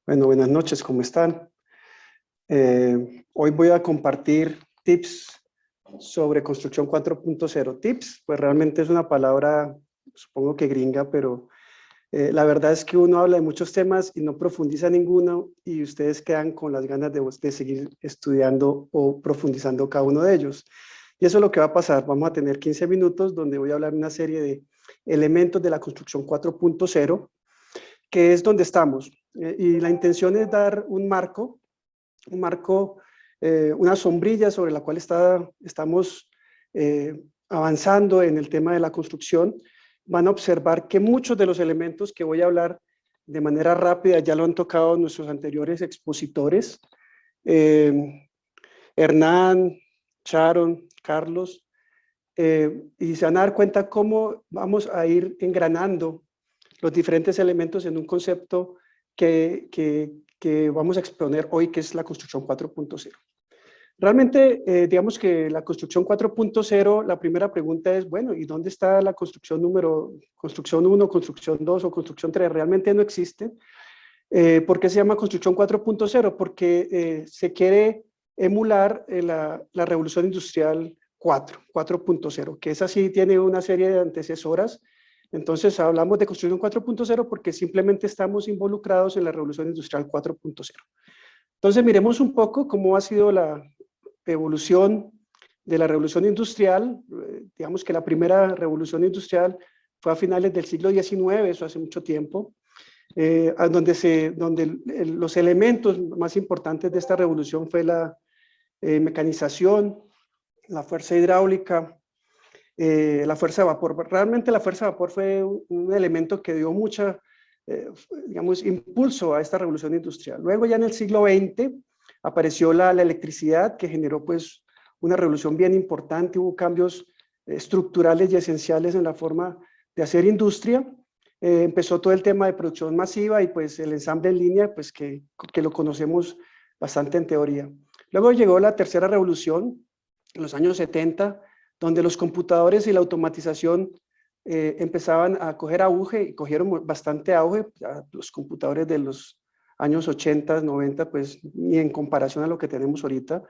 Bueno, buenas noches, ¿cómo están? Hoy voy a compartir tips sobre construcción 4.0. Tips, pues realmente es una palabra, supongo que gringa, pero la verdad es que uno habla de muchos temas y no profundiza ninguno y ustedes quedan con las ganas de seguir estudiando o profundizando cada uno de ellos. Y eso es lo que va a pasar. Vamos a tener 15 minutos donde voy a hablar de una serie de elementos de la construcción 4.0, que es donde estamos. Y la intención es dar un marco, una sombrilla sobre la cual estamos avanzando en el tema de la construcción. Van a observar que muchos de los elementos que voy a hablar de manera rápida ya lo han tocado nuestros anteriores expositores, Hernán, Sharon, Carlos, y se van a dar cuenta cómo vamos a ir engranando los diferentes elementos en un concepto que vamos a exponer hoy, que es la construcción 4.0. Realmente, digamos que la construcción 4.0, la primera pregunta es, bueno, ¿y dónde está la construcción construcción 1, construcción 2 o construcción 3? Realmente no existe. ¿Por qué se llama construcción 4.0? Porque se quiere emular la revolución industrial 4.0, que esa sí tiene una serie de antecesoras. Entonces hablamos de construcción 4.0 porque simplemente estamos involucrados en la revolución industrial 4.0. Entonces miremos un poco cómo ha sido la evolución de la revolución industrial. Digamos que la primera revolución industrial fue a finales del siglo XIX, eso hace mucho tiempo, donde los elementos más importantes de esta revolución fue la mecanización, la fuerza hidráulica, la fuerza de vapor. Realmente la fuerza de vapor fue un elemento que dio mucha, digamos, impulso a esta revolución industrial. Luego ya en el siglo XX apareció la electricidad, que generó pues una revolución bien importante. Hubo cambios estructurales y esenciales en la forma de hacer industria. Empezó todo el tema de producción masiva y pues el ensamble en línea, pues que lo conocemos bastante en teoría. Luego llegó la tercera revolución en los años 70, donde los computadores y la automatización empezaban a coger auge, y cogieron bastante auge. Los computadores de los años 80, 90, pues ni en comparación a lo que tenemos ahorita,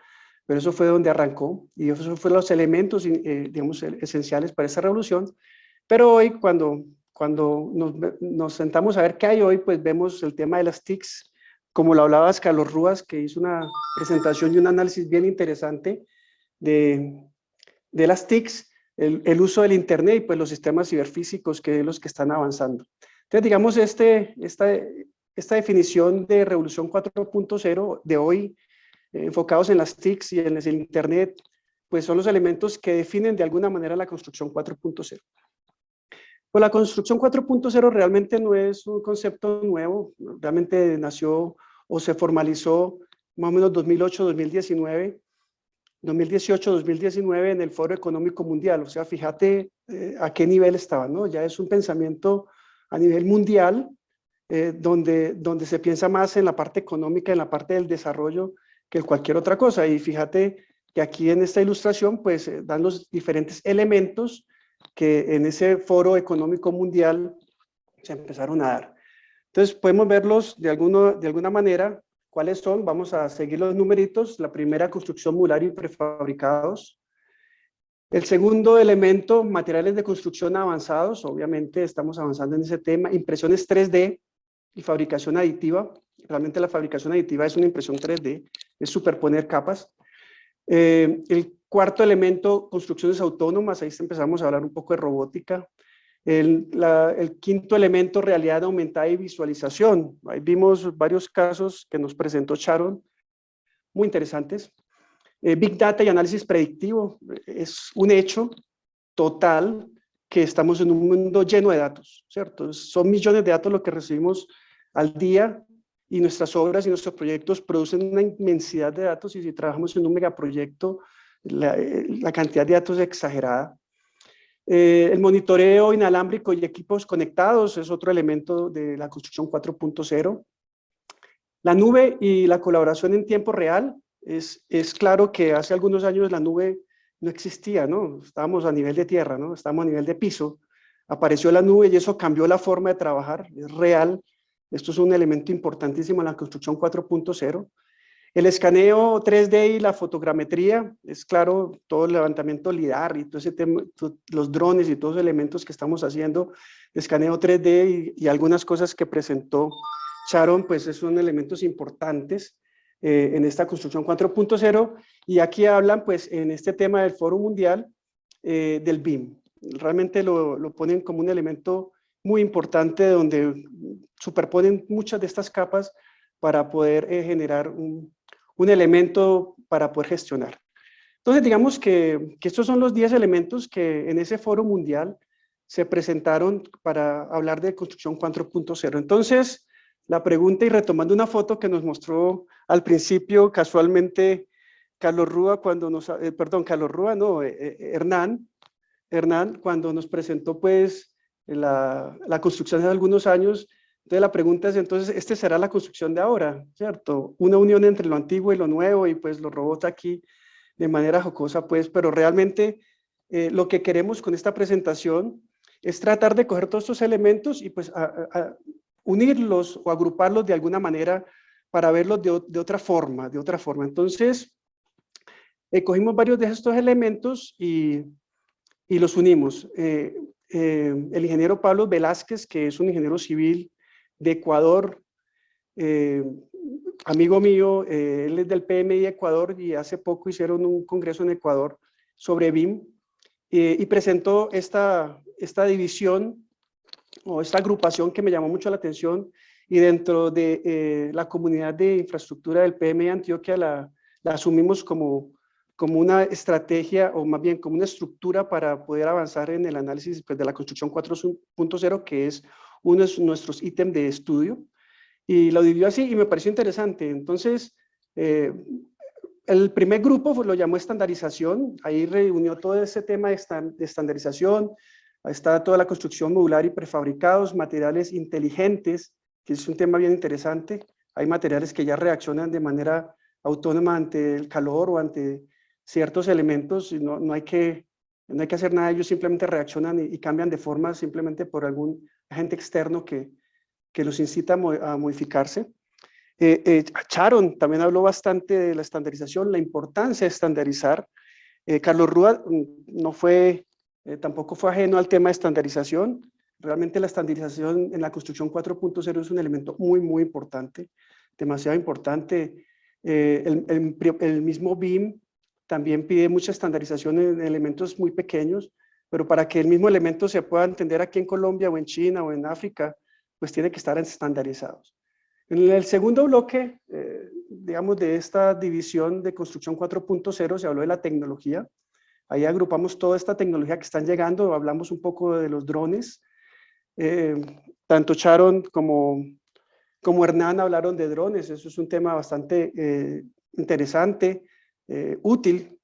pero eso fue donde arrancó, y esos fueron los elementos, digamos, esenciales para esa revolución. Pero hoy, cuando nos sentamos a ver qué hay hoy, pues vemos el tema de las TICs, como lo hablaba Carlos Rúas, que hizo una presentación y un análisis bien interesante de las TICs, el uso del Internet y pues los sistemas ciberfísicos, que es los que están avanzando. Entonces, digamos, esta definición de revolución 4.0 de hoy, enfocados en las TICs y en el Internet, pues son los elementos que definen de alguna manera la construcción 4.0. Pues la construcción 4.0 realmente no es un concepto nuevo, realmente nació o se formalizó más o menos 2008-2019, 2018-2019 en el Foro Económico Mundial. O sea, fíjate a qué nivel estaba, ¿no? Ya es un pensamiento a nivel mundial, donde se piensa más en la parte económica, en la parte del desarrollo, que en cualquier otra cosa. Y fíjate que aquí en esta ilustración, pues, dan los diferentes elementos que en ese Foro Económico Mundial se empezaron a dar. Entonces, podemos verlos de alguna manera. ¿Cuáles son? Vamos a seguir los numeritos. La primera, construcción modular y prefabricados. El segundo elemento, materiales de construcción avanzados. Obviamente estamos avanzando en ese tema. Impresiones 3D y fabricación aditiva. Realmente la fabricación aditiva es una impresión 3D, es superponer capas. El cuarto elemento, construcciones autónomas. Ahí empezamos a hablar un poco de robótica. El quinto elemento, realidad aumentada y visualización. Ahí vimos varios casos que nos presentó Sharon, muy interesantes. Big Data y análisis predictivo. Es un hecho total que estamos en un mundo lleno de datos, ¿cierto? Son millones de datos lo que recibimos al día, y nuestras obras y nuestros proyectos producen una inmensidad de datos, y si trabajamos en un megaproyecto, la cantidad de datos es exagerada. El monitoreo inalámbrico y equipos conectados es otro elemento de la construcción 4.0. La nube y la colaboración en tiempo real. Es claro que hace algunos años la nube no existía, ¿no? Estábamos a nivel de tierra, ¿no? Estábamos a nivel de piso. Apareció la nube y eso cambió la forma de trabajar, es real. Esto es un elemento importantísimo en la construcción 4.0. El escaneo 3D y la fotogrametría, es claro, todo el levantamiento LIDAR y todo ese tema, los drones y todos los elementos que estamos haciendo, escaneo 3D y algunas cosas que presentó Sharon, pues son elementos importantes en esta construcción 4.0, y aquí hablan pues en este tema del Foro Mundial del BIM. Realmente lo ponen como un elemento muy importante donde superponen muchas de estas capas para poder generar un elemento para poder gestionar. Entonces, digamos que estos son los 10 elementos que en ese foro mundial se presentaron para hablar de construcción 4.0. Entonces, la pregunta, y retomando una foto que nos mostró al principio casualmente Carlos Rúa, Hernán, cuando nos presentó pues la construcción de algunos años. Entonces la pregunta es, entonces, ¿este será la construcción de ahora? ¿Cierto? Una unión entre lo antiguo y lo nuevo, y pues los robots aquí de manera jocosa, pues, pero realmente lo que queremos con esta presentación es tratar de coger todos estos elementos y pues unirlos o agruparlos de alguna manera para verlos de otra forma, Entonces, cogimos varios de estos elementos y los unimos. El ingeniero Pablo Velázquez, que es un ingeniero civil de Ecuador, amigo mío, él es del PMI Ecuador y hace poco hicieron un congreso en Ecuador sobre BIM y presentó esta división o esta agrupación que me llamó mucho la atención, y dentro de la comunidad de infraestructura del PMI Antioquia la asumimos como una estrategia, o más bien como una estructura para poder avanzar en el análisis pues, de la construcción 4.0, que es uno de nuestros ítems de estudio, y lo dividió así y me pareció interesante. Entonces, el primer grupo lo llamó estandarización, ahí reunió todo ese tema de estandarización. Ahí está toda la construcción modular y prefabricados, materiales inteligentes, que es un tema bien interesante. Hay materiales que ya reaccionan de manera autónoma ante el calor o ante ciertos elementos, y no hay que hacer nada, ellos simplemente reaccionan y cambian de forma simplemente por algún agente externo que los incita a modificarse. Sharon también habló bastante de la estandarización, la importancia de estandarizar. Carlos Rúa tampoco fue ajeno al tema de estandarización. Realmente la estandarización en la construcción 4.0 es un elemento muy, muy importante, demasiado importante. El mismo BIM también pide mucha estandarización en elementos muy pequeños, pero para que el mismo elemento se pueda entender aquí en Colombia o en China o en África, pues tiene que estar estandarizados. En el segundo bloque, digamos, de esta división de construcción 4.0 se habló de la tecnología. Ahí agrupamos toda esta tecnología que están llegando, hablamos un poco de los drones. Tanto Sharon como Hernán hablaron de drones, eso es un tema bastante interesante, útil,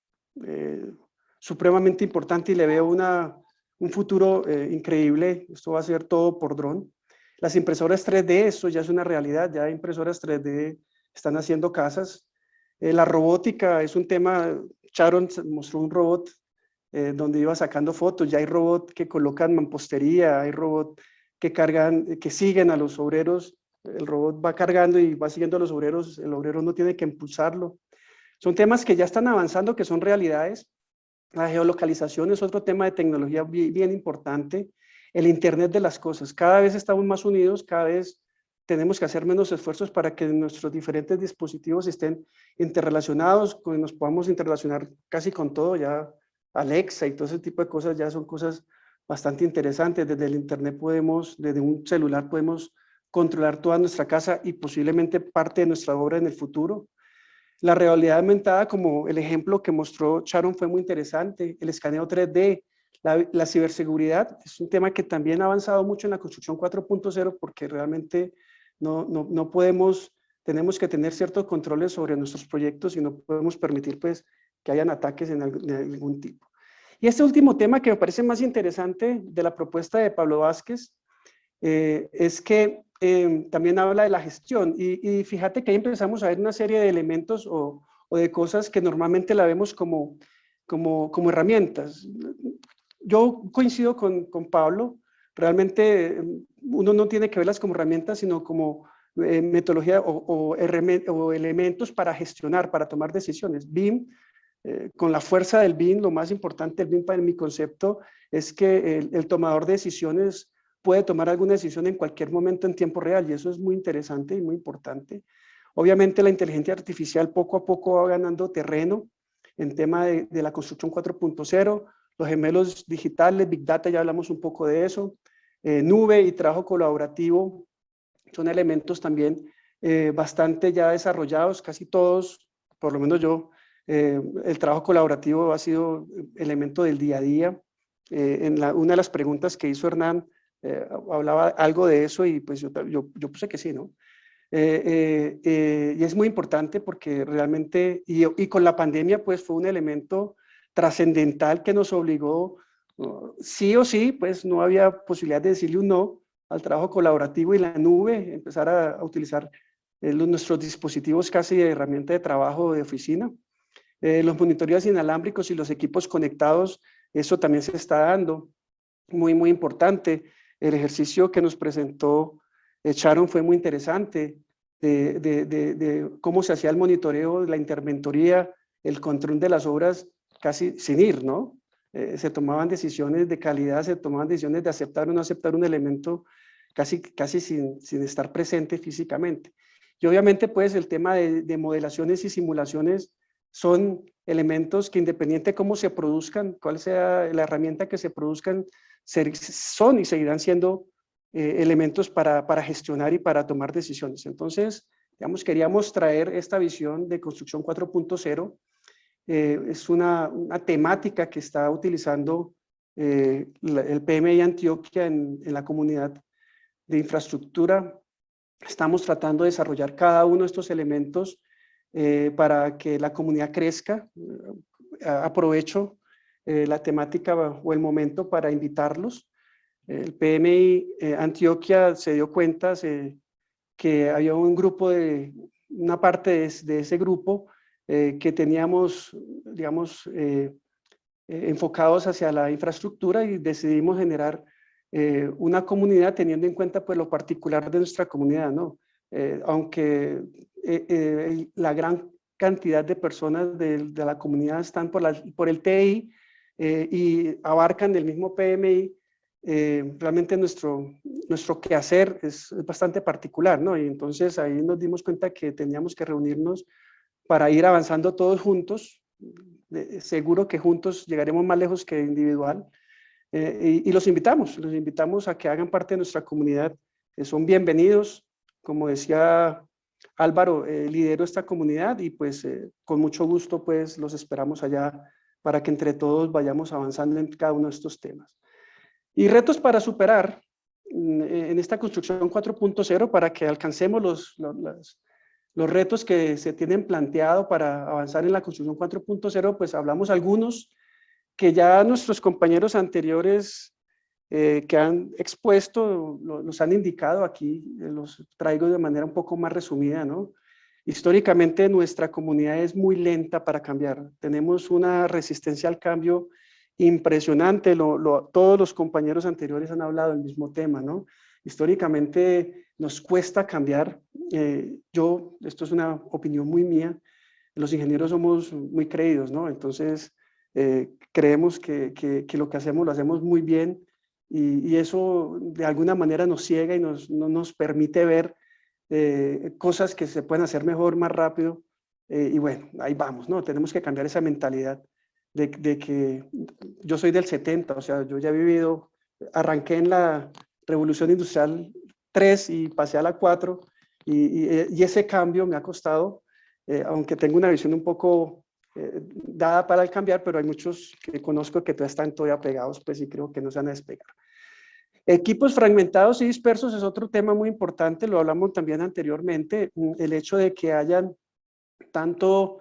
supremamente importante, y le veo un futuro increíble. Esto va a ser todo por dron. Las impresoras 3D, eso ya es una realidad, ya impresoras 3D están haciendo casas. La robótica es un tema, Sharon mostró un robot donde iba sacando fotos, ya hay robots que colocan mampostería, hay robots que siguen a los obreros, el robot va cargando y va siguiendo a los obreros, el obrero no tiene que impulsarlo. Son temas que ya están avanzando, que son realidades. La geolocalización es otro tema de tecnología bien importante. El Internet de las cosas, cada vez estamos más unidos, cada vez tenemos que hacer menos esfuerzos para que nuestros diferentes dispositivos estén interrelacionados, que nos podamos interrelacionar casi con todo. Ya Alexa y todo ese tipo de cosas ya son cosas bastante interesantes. Desde el Internet desde un celular podemos controlar toda nuestra casa y posiblemente parte de nuestra obra en el futuro. La realidad aumentada, como el ejemplo que mostró Sharon, fue muy interesante. El escaneo 3D, la ciberseguridad, es un tema que también ha avanzado mucho en la construcción 4.0, porque realmente no podemos, tenemos que tener ciertos controles sobre nuestros proyectos y no podemos permitir pues que hayan ataques de algún tipo. Y este último tema que me parece más interesante de la propuesta de Pablo Vázquez es que también habla de la gestión, y fíjate que ahí empezamos a ver una serie de elementos o de cosas que normalmente la vemos como herramientas. Yo coincido con Pablo, Realmente uno no tiene que verlas como herramientas, sino como metodología o elementos para gestionar, para tomar decisiones. BIM, con la fuerza del BIM, lo más importante del BIM para mi concepto es que el tomador de decisiones puede tomar alguna decisión en cualquier momento en tiempo real, y eso es muy interesante y muy importante. Obviamente la inteligencia artificial poco a poco va ganando terreno en tema de la construcción 4.0, los gemelos digitales, Big Data, ya hablamos un poco de eso, nube y trabajo colaborativo son elementos también bastante ya desarrollados, casi todos, por lo menos yo, el trabajo colaborativo ha sido elemento del día a día. Una de las preguntas que hizo Hernán hablaba algo de eso y pues yo puse que sí, ¿no? Y es muy importante porque realmente, y con la pandemia pues fue un elemento trascendental que nos obligó, sí o sí, pues no había posibilidad de decirle un no al trabajo colaborativo y la nube, empezar a utilizar nuestros dispositivos casi de herramienta de trabajo de oficina. Los monitoreos inalámbricos y los equipos conectados, eso también se está dando, muy importante. El ejercicio que nos presentó Sharon fue muy interesante, de cómo se hacía el monitoreo, la interventoría, el control de las obras casi sin ir, ¿no? Se tomaban decisiones de calidad, se tomaban decisiones de aceptar o no aceptar un elemento casi sin estar presente físicamente. Y obviamente pues el tema de modelaciones y simulaciones son elementos que independiente de cómo se produzcan, cuál sea la herramienta que se produzcan, son y seguirán siendo elementos para gestionar y para tomar decisiones. Entonces, digamos, queríamos traer esta visión de construcción 4.0. Es una temática que está utilizando el PMI Antioquia en la comunidad de infraestructura. Estamos tratando de desarrollar cada uno de estos elementos para que la comunidad crezca. Aprovecho la temática o el momento para invitarlos. El PMI Antioquia se dio cuenta que había un grupo una parte de ese grupo que teníamos, digamos, enfocados hacia la infraestructura y decidimos generar una comunidad teniendo en cuenta pues lo particular de nuestra comunidad, ¿no? Aunque la gran cantidad de personas de la comunidad están por el TI y abarcan el mismo PMI, realmente nuestro quehacer es bastante particular, ¿no? Y entonces ahí nos dimos cuenta que teníamos que reunirnos para ir avanzando todos juntos. Seguro que juntos llegaremos más lejos que individual. Y los invitamos a que hagan parte de nuestra comunidad. Son bienvenidos. Como decía Álvaro, lidero esta comunidad y pues con mucho gusto pues los esperamos allá para que entre todos vayamos avanzando en cada uno de estos temas. Y retos para superar en esta construcción 4.0 para que alcancemos los retos que se tienen planteado para avanzar en la construcción 4.0, pues hablamos algunos que ya nuestros compañeros anteriores que han expuesto, los han indicado aquí, los traigo de manera un poco más resumida, ¿no? Históricamente nuestra comunidad es muy lenta para cambiar, tenemos una resistencia al cambio impresionante, todos los compañeros anteriores han hablado del mismo tema, ¿no? Históricamente nos cuesta cambiar, esto es una opinión muy mía, los ingenieros somos muy creídos, ¿no? Entonces creemos que lo que hacemos lo hacemos muy bien y eso de alguna manera nos ciega y no nos permite ver cosas que se pueden hacer mejor, más rápido, y bueno, ahí vamos, ¿no? Tenemos que cambiar esa mentalidad de que yo soy del 70, o sea, yo ya he vivido, arranqué en la Revolución Industrial 3 y pasé a la 4, y ese cambio me ha costado, aunque tengo una visión un poco dada para el cambiar, pero hay muchos que conozco que están todavía pegados, pues, y creo que no se van a despegar. Equipos fragmentados y dispersos es otro tema muy importante, lo hablamos también anteriormente, el hecho de que hayan tanto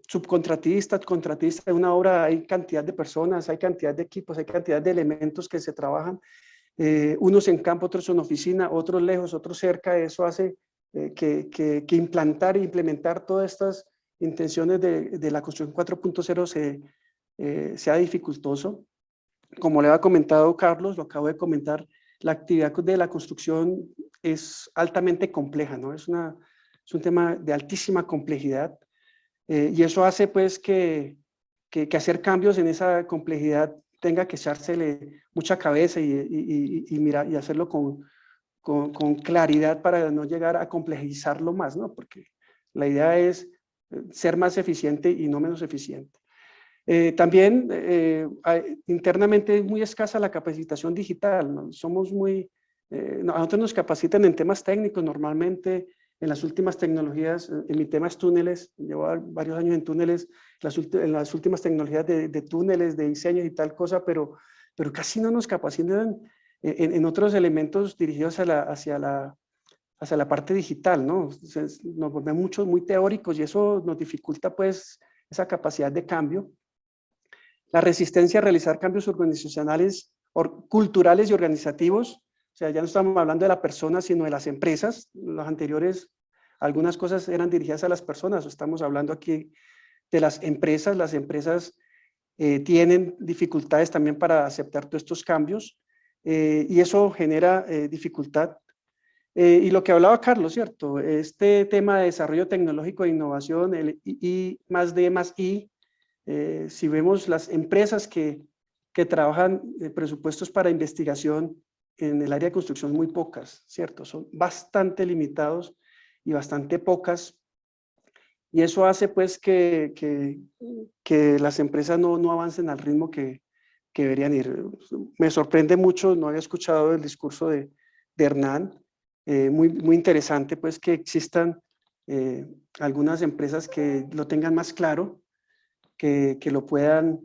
subcontratistas, contratistas, en una obra hay cantidad de personas, hay cantidad de equipos, hay cantidad de elementos que se trabajan, unos en campo, otros en oficina, otros lejos, otros cerca. Eso hace que implantar e implementar todas estas intenciones de la construcción 4.0 sea dificultoso. como le había comentado Carlos, lo acabo de comentar, la actividad de la construcción es altamente compleja, ¿no? Es un tema de altísima complejidad, y eso hace pues que hacer cambios en esa complejidad tenga que echársele mucha cabeza y mirar, y hacerlo con claridad para no llegar a complejizarlo más, ¿no? Porque la idea es ser más eficiente y no menos eficiente. También internamente es muy escasa la capacitación digital, ¿no? Somos muy, a nosotros nos capacitan en temas técnicos normalmente, en las últimas tecnologías, en mi tema es túneles, llevo varios años en túneles, en las últimas tecnologías de túneles, de diseño y tal cosa, pero casi no nos capacitan en otros elementos dirigidos hacia la parte digital, ¿no? Entonces, nos volvemos muchos muy teóricos y eso nos dificulta pues esa capacidad de cambio. La resistencia a realizar cambios organizacionales, culturales y organizativos, o sea, ya no estamos hablando de la persona, sino de las empresas. Los anteriores, algunas cosas eran dirigidas a las personas, estamos hablando aquí de las empresas tienen dificultades también para aceptar todos estos cambios, y eso genera dificultad. Y lo que hablaba Carlos, ¿cierto? Este tema de desarrollo tecnológico e innovación, el I más D más I, si vemos las empresas que trabajan presupuestos para investigación en el área de construcción, muy pocas, ¿cierto? Son bastante limitados y bastante pocas. Y eso hace pues que las empresas no avancen al ritmo que deberían ir. Me sorprende mucho, no había escuchado el discurso de Hernán, muy interesante pues que existan algunas empresas que lo tengan más claro, que lo puedan,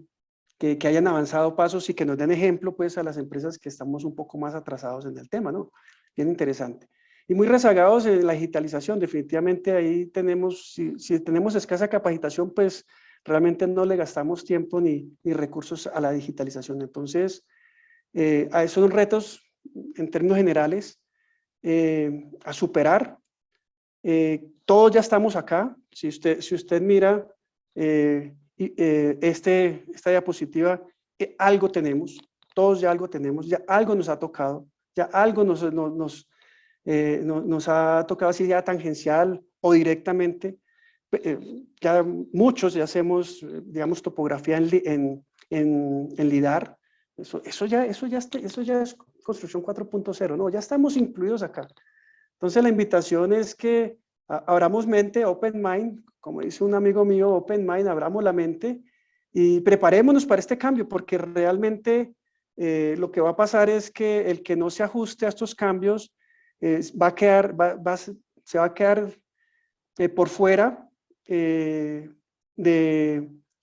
que hayan avanzado pasos y que nos den ejemplo pues a las empresas que estamos un poco más atrasados en el tema, ¿no? Bien interesante. Y muy rezagados en la digitalización, definitivamente ahí tenemos, si tenemos escasa capacitación, pues realmente no le gastamos tiempo ni recursos a la digitalización. Entonces, son retos en términos generales a superar. Todos ya estamos acá. Si usted mira esta diapositiva, algo tenemos, todos ya algo tenemos, ya algo nos ha tocado, ya algo nos ha tocado así ya tangencial o directamente. Ya muchos ya hacemos, digamos, topografía en LIDAR. Eso ya es construcción 4.0, ¿no? Ya estamos incluidos acá. Entonces la invitación es que abramos mente, open mind, como dice un amigo mío, open mind, abramos la mente y preparémonos para este cambio, porque realmente lo que va a pasar es que el que no se ajuste a estos cambios va a quedar, se va a quedar por fuera de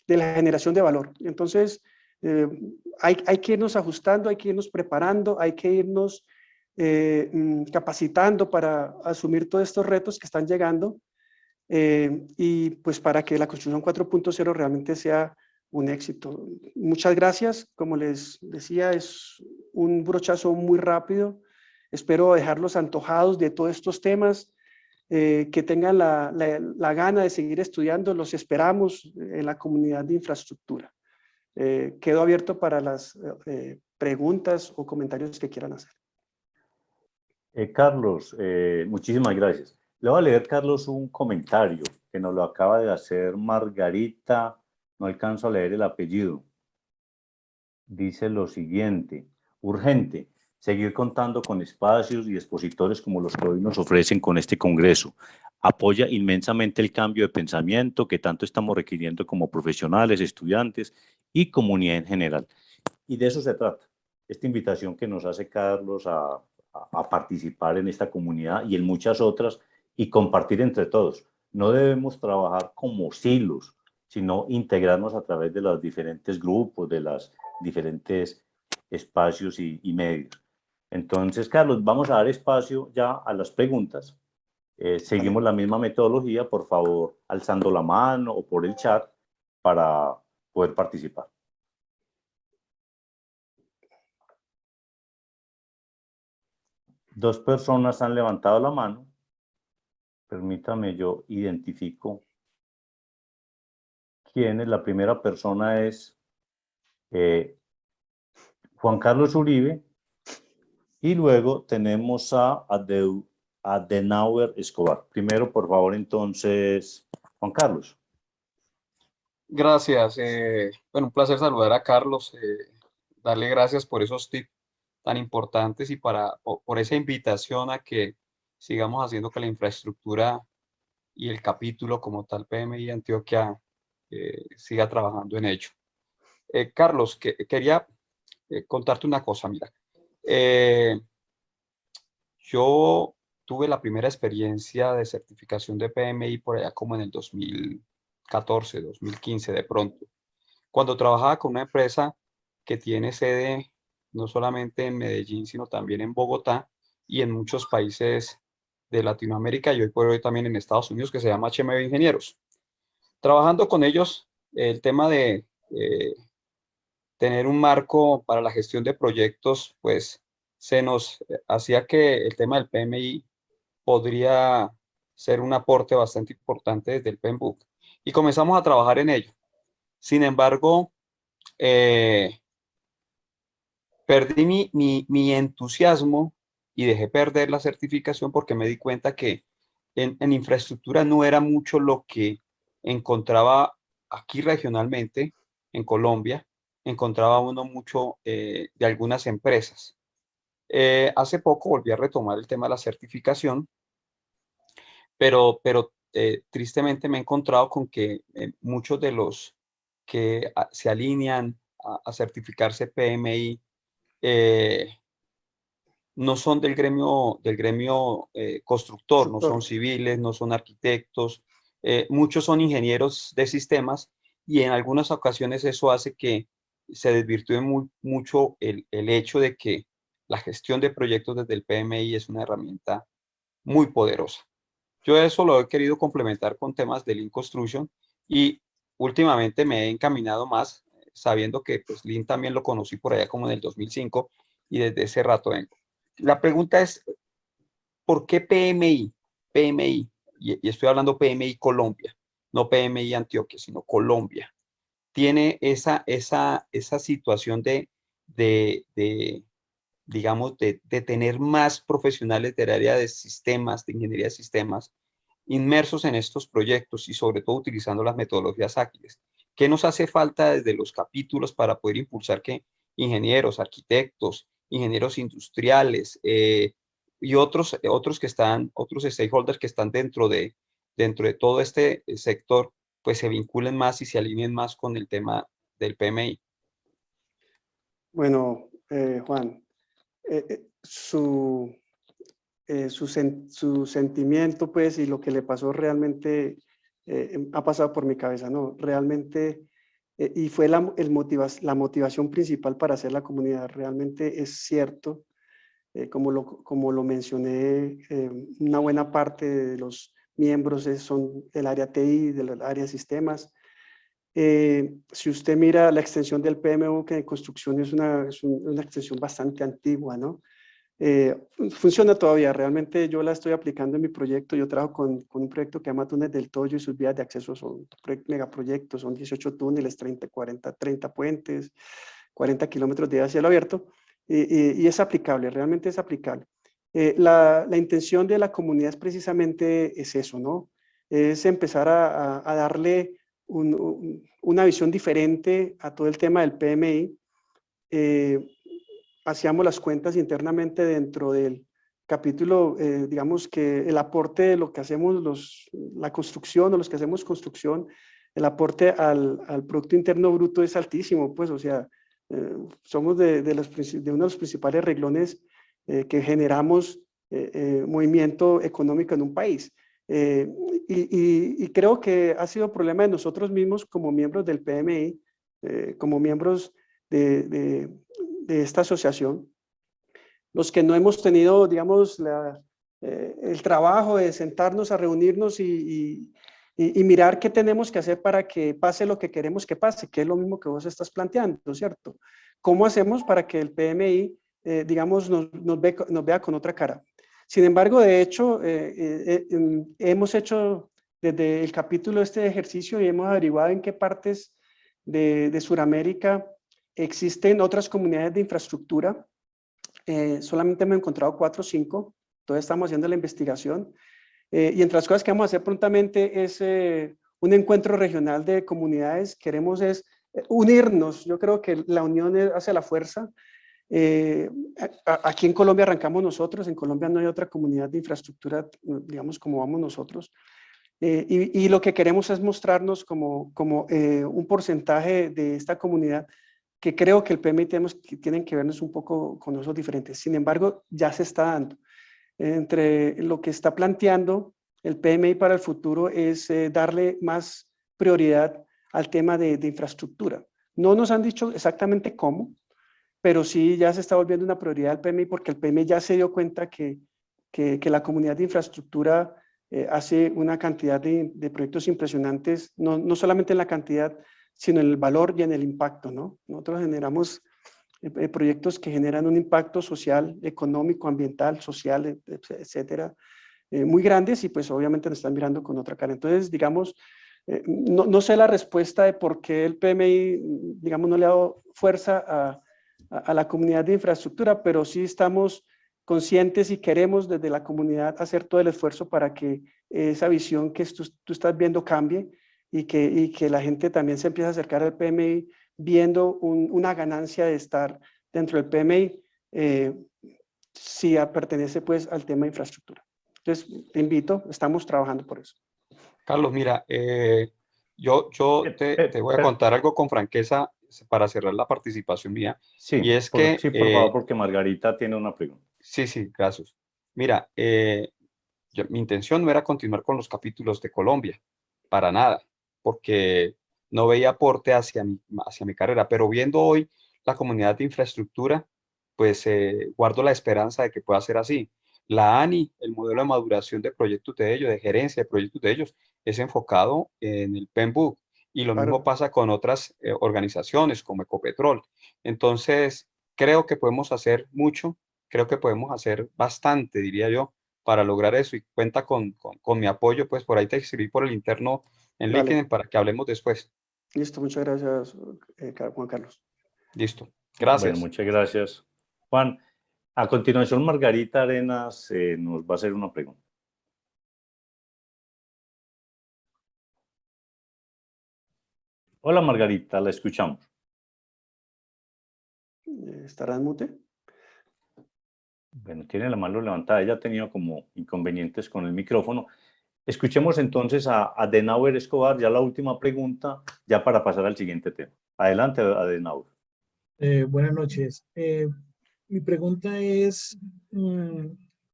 la generación de valor. Entonces, hay que irnos ajustando, hay que irnos preparando, hay que irnos capacitando para asumir todos estos retos que están llegando, y pues para que la construcción 4.0 realmente sea un éxito. Muchas gracias. Como les decía, es un brochazo muy rápido. Espero dejarlos antojados de todos estos temas, que tengan la gana de seguir estudiando. Los esperamos en la comunidad de infraestructura. Quedo abierto para las preguntas o comentarios que quieran hacer. Carlos, muchísimas gracias. Le voy a leer, Carlos, un comentario que nos lo acaba de hacer Margarita, no alcanzo a leer el apellido. Dice lo siguiente: urgente, seguir contando con espacios y expositores como los que hoy nos ofrecen con este congreso. Apoya inmensamente el cambio de pensamiento que tanto estamos requiriendo como profesionales, estudiantes y comunidad en general. Y de eso se trata, esta invitación que nos hace Carlos a participar en esta comunidad y en muchas otras y compartir entre todos. No debemos trabajar como silos, sino integrarnos a través de los diferentes grupos, de los diferentes espacios y medios. Entonces, Carlos, vamos a dar espacio ya a las preguntas. Seguimos la misma metodología, por favor, alzando la mano o por el chat para poder participar. Dos personas han levantado la mano. Permítame, yo identifico quién es. La primera persona es Juan Carlos Uribe, y luego tenemos a Adenauer Escobar. Primero, por favor, entonces, Juan Carlos. Gracias. Bueno, un placer saludar a Carlos, darle gracias por esos tips tan importantes y por esa invitación a que sigamos haciendo que la infraestructura y el capítulo como tal PMI Antioquia siga trabajando en ello. Carlos, quería contarte una cosa, mira. Yo tuve la primera experiencia de certificación de PMI por allá como en el 2014, 2015 de pronto, cuando trabajaba con una empresa que tiene sede no solamente en Medellín, sino también en Bogotá y en muchos países de Latinoamérica y hoy por hoy también en Estados Unidos, que se llama HMB Ingenieros. Trabajando con ellos, el tema de tener un marco para la gestión de proyectos, pues se nos hacía que el tema del PMI podría ser un aporte bastante importante desde el PMBOK. Y comenzamos a trabajar en ello. Sin embargo, perdí mi entusiasmo y dejé perder la certificación porque me di cuenta que en infraestructura no era mucho lo que encontraba aquí regionalmente, en Colombia, encontraba uno mucho de algunas empresas. Hace poco volví a retomar el tema de la certificación, pero tristemente me he encontrado con que muchos de los que se alinean a certificarse PMI no son del gremio constructor, no son civiles, no son arquitectos, muchos son ingenieros de sistemas y en algunas ocasiones eso hace que se desvirtúe mucho el hecho de que la gestión de proyectos desde el PMI es una herramienta muy poderosa. Yo eso lo he querido complementar con temas de Lean Construction y últimamente me he encaminado más sabiendo que pues Lean también lo conocí por allá como en el 2005 y desde ese rato vengo. La pregunta es, ¿por qué PMI? PMI, y estoy hablando PMI Colombia, no PMI Antioquia, sino Colombia. Tiene esa situación de digamos, de tener más profesionales del área de sistemas, de ingeniería de sistemas, inmersos en estos proyectos y sobre todo utilizando las metodologías ágiles. ¿Qué nos hace falta desde los capítulos para poder impulsar que ingenieros, arquitectos, ingenieros industriales y otros stakeholders que están dentro de todo este sector, pues se vinculen más y se alineen más con el tema del PMI? Bueno, Juan, su sentimiento, pues, y lo que le pasó realmente ha pasado por mi cabeza, ¿no? Realmente, y fue la motivación principal para hacer la comunidad. Realmente es cierto, como lo mencioné, una buena parte de los miembros son del área TI, del área de sistemas. Si usted mira la extensión del PMU, que en construcción es una extensión bastante antigua, ¿no? Funciona todavía, realmente yo la estoy aplicando en mi proyecto. Yo trabajo con un proyecto que se llama Túnel del Toyo y sus vías de acceso son megaproyectos, son 18 túneles, 30 puentes, 40 kilómetros de cielo abierto, y es aplicable, realmente es aplicable. La intención de la comunidad es precisamente es eso, ¿no? Es empezar a darle una visión diferente a todo el tema del PMI. Hacíamos las cuentas internamente dentro del capítulo, digamos que el aporte de lo que hacemos la construcción o los que hacemos construcción, el aporte al Producto Interno Bruto es altísimo, pues, o sea, somos de uno de los principales renglones que generamos movimiento económico en un país. Y creo que ha sido problema de nosotros mismos como miembros del PMI, como miembros de esta asociación, los que no hemos tenido, digamos, el trabajo de sentarnos a reunirnos y mirar qué tenemos que hacer para que pase lo que queremos que pase, que es lo mismo que vos estás planteando, ¿cierto? ¿Cómo hacemos para que el PMI, digamos, nos vea con otra cara? Sin embargo, de hecho, hemos hecho desde el capítulo este ejercicio y hemos averiguado en qué partes de Sudamérica Existen otras comunidades de infraestructura, solamente hemos encontrado 4 o 5, todavía estamos haciendo la investigación, y entre las cosas que vamos a hacer prontamente es un encuentro regional de comunidades. Queremos es unirnos. Yo creo que la unión hace la fuerza. Aquí en Colombia arrancamos nosotros, en Colombia no hay otra comunidad de infraestructura, digamos, como vamos nosotros. Y lo que queremos es mostrarnos como un porcentaje de esta comunidad, que creo que el PMI tienen que vernos un poco con ojos diferentes. Sin embargo, ya se está dando. Entre lo que está planteando el PMI para el futuro es darle más prioridad al tema de infraestructura. No nos han dicho exactamente cómo, pero sí ya se está volviendo una prioridad el PMI, porque el PMI ya se dio cuenta que la comunidad de infraestructura hace una cantidad de proyectos impresionantes, no solamente en la cantidad, sino en el valor y en el impacto, ¿no? Nosotros generamos proyectos que generan un impacto social, económico, ambiental, social, etcétera, muy grandes, y pues obviamente nos están mirando con otra cara. Entonces, digamos, no sé la respuesta de por qué el PMI, digamos, no le ha dado fuerza a la comunidad de infraestructura, pero sí estamos conscientes y queremos desde la comunidad hacer todo el esfuerzo para que esa visión que tú estás viendo cambie, y que la gente también se empiece a acercar al PMI viendo una ganancia de estar dentro del PMI, si pertenece pues al tema de infraestructura. Entonces, te invito, estamos trabajando por eso. Carlos, mira, yo te voy a contar algo con franqueza para cerrar la participación mía. Sí, Y es que... sí, por favor, porque Margarita tiene una pregunta. Sí, gracias. Mira, mi intención no era continuar con los capítulos de Colombia, para nada, porque no veía aporte hacia mi carrera, pero viendo hoy la comunidad de infraestructura, pues guardo la esperanza de que pueda ser así. La ANI, el modelo de maduración de proyectos de ellos, de gerencia de proyectos de ellos, es enfocado en el PMBOK, y lo mismo pasa con otras organizaciones como Ecopetrol. Entonces, creo que podemos hacer mucho, creo que podemos hacer bastante, diría yo, para lograr eso, y cuenta con mi apoyo. Pues por ahí te escribí por el interno en LinkedIn para que hablemos después. Listo, muchas gracias, Juan Carlos. Listo, gracias. Bueno, muchas gracias, Juan. A continuación, Margarita Arenas nos va a hacer una pregunta. Hola, Margarita, la escuchamos. ¿Estará en mute? Bueno, tiene la mano levantada. Ella ha tenido como inconvenientes con el micrófono. Escuchemos entonces a Adenauer Escobar, ya la última pregunta, ya para pasar al siguiente tema. Adelante, Adenauer. Buenas noches. Mi pregunta es,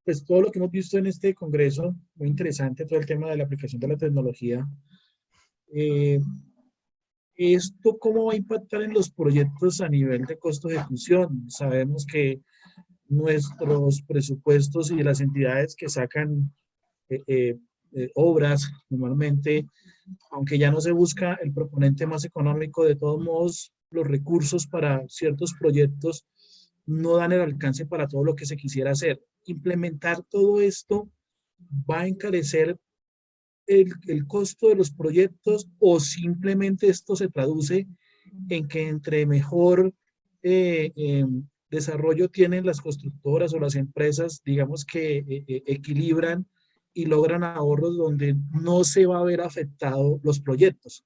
pues todo lo que hemos visto en este congreso, muy interesante, todo el tema de la aplicación de la tecnología. ¿Esto cómo va a impactar en los proyectos a nivel de costo de ejecución? Sabemos que nuestros presupuestos y las entidades que sacan obras, normalmente, aunque ya no se busca el proponente más económico, de todos modos, los recursos para ciertos proyectos no dan el alcance para todo lo que se quisiera hacer. Implementar todo esto va a encarecer el costo de los proyectos, o simplemente esto se traduce en que entre mejor desarrollo tienen las constructoras o las empresas, digamos que equilibran y logran ahorros donde no se va a ver afectado los proyectos.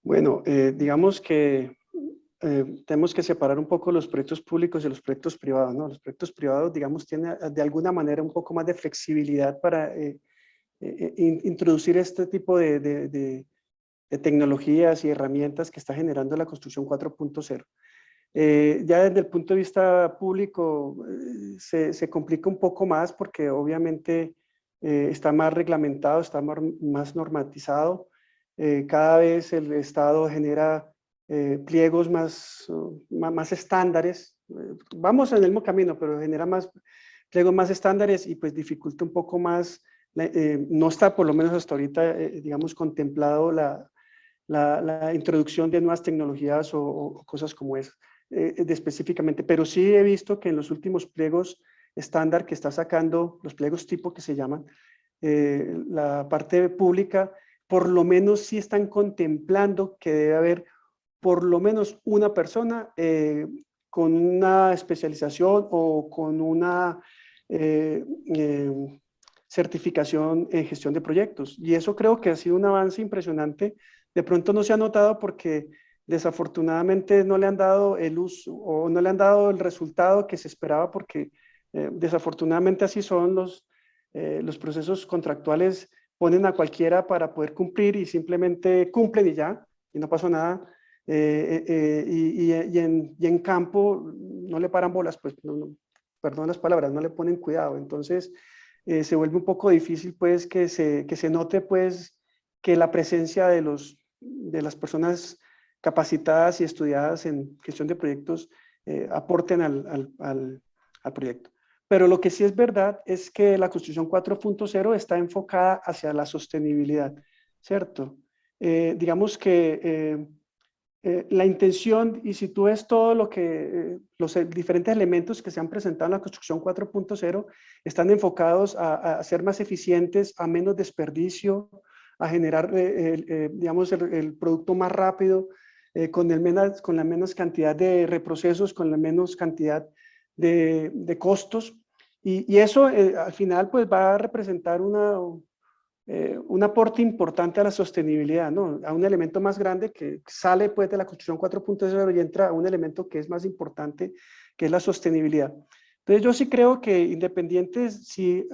Bueno, digamos que tenemos que separar un poco los proyectos públicos y los proyectos privados, ¿no? Los proyectos privados, digamos, tienen de alguna manera un poco más de flexibilidad para introducir este tipo de tecnologías y herramientas que está generando la construcción 4.0. Ya desde el punto de vista público se complica un poco más, porque obviamente está más reglamentado, está más normatizado. Cada vez el Estado genera pliegos más estándares. Vamos en el mismo camino, pero genera más pliegos más estándares, y pues dificulta un poco más. No está, por lo menos hasta ahorita, digamos, contemplado la introducción de nuevas tecnologías o cosas como esas, específicamente. Pero sí he visto que en los últimos pliegos estándar que está sacando, los pliegos tipo que se llaman, la parte pública, por lo menos sí están contemplando que debe haber por lo menos una persona con una especialización o con una certificación en gestión de proyectos. Y eso creo que ha sido un avance impresionante. De pronto no se ha notado porque desafortunadamente no le han dado el uso o no le han dado el resultado que se esperaba, porque desafortunadamente así son los procesos contractuales, ponen a cualquiera para poder cumplir y simplemente cumplen y ya, y no pasó nada. Y en campo no le paran bolas, pues, perdón las palabras, no le ponen cuidado. Entonces se vuelve un poco difícil, pues, que se note, pues, que la presencia de las personas capacitadas y estudiadas en gestión de proyectos aporten al proyecto. Pero lo que sí es verdad es que la construcción 4.0 está enfocada hacia la sostenibilidad, ¿cierto? Digamos que la intención, y si tú ves todo lo que, los diferentes elementos que se han presentado en la construcción 4.0, están enfocados a ser más eficientes, a menos desperdicio, a generar, digamos, el producto más rápido, con la menos cantidad de reprocesos, con la menos cantidad de costos. Y eso al final pues va a representar un aporte importante a la sostenibilidad, ¿no? A un elemento más grande que sale pues de la construcción 4.0 y entra a un elemento que es más importante, que es la sostenibilidad. Entonces yo sí creo que independiente si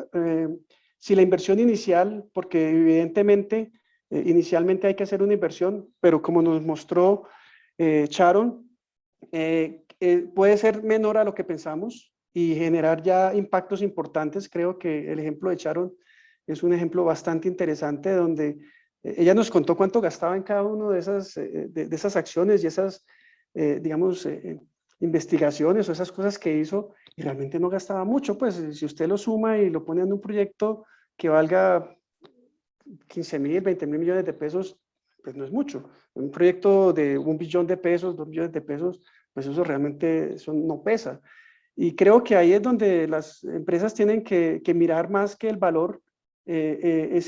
la inversión inicial, porque evidentemente inicialmente hay que hacer una inversión, pero como nos mostró Sharon, puede ser menor a lo que pensamos y generar ya impactos importantes. Creo que el ejemplo de Sharon es un ejemplo bastante interesante, donde ella nos contó cuánto gastaba en cada una de esas acciones y esas, digamos, investigaciones o esas cosas que hizo, y realmente no gastaba mucho. Pues si usted lo suma y lo pone en un proyecto que valga 15.000, 20.000 millones de pesos, pues no es mucho. Un proyecto de 1 billón de pesos, 2 billones de pesos, pues eso realmente no pesa. Y creo que ahí es donde las empresas tienen que mirar más que el valor. El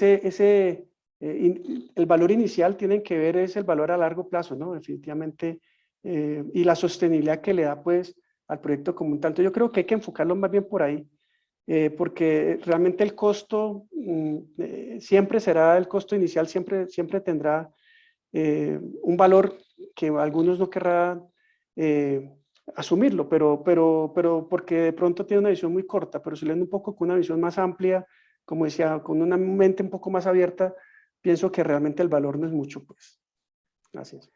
valor inicial tienen que ver es el valor a largo plazo, ¿no? Definitivamente, y la sostenibilidad que le da pues al proyecto como un tanto. Yo creo que hay que enfocarlo más bien por ahí, porque realmente el costo siempre será el costo inicial, siempre tendrá un valor que algunos no querrán asumirlo, pero porque de pronto tiene una visión muy corta, pero si leen un poco con una visión más amplia, como decía, con una mente un poco más abierta, pienso que realmente el valor no es mucho, pues. Gracias.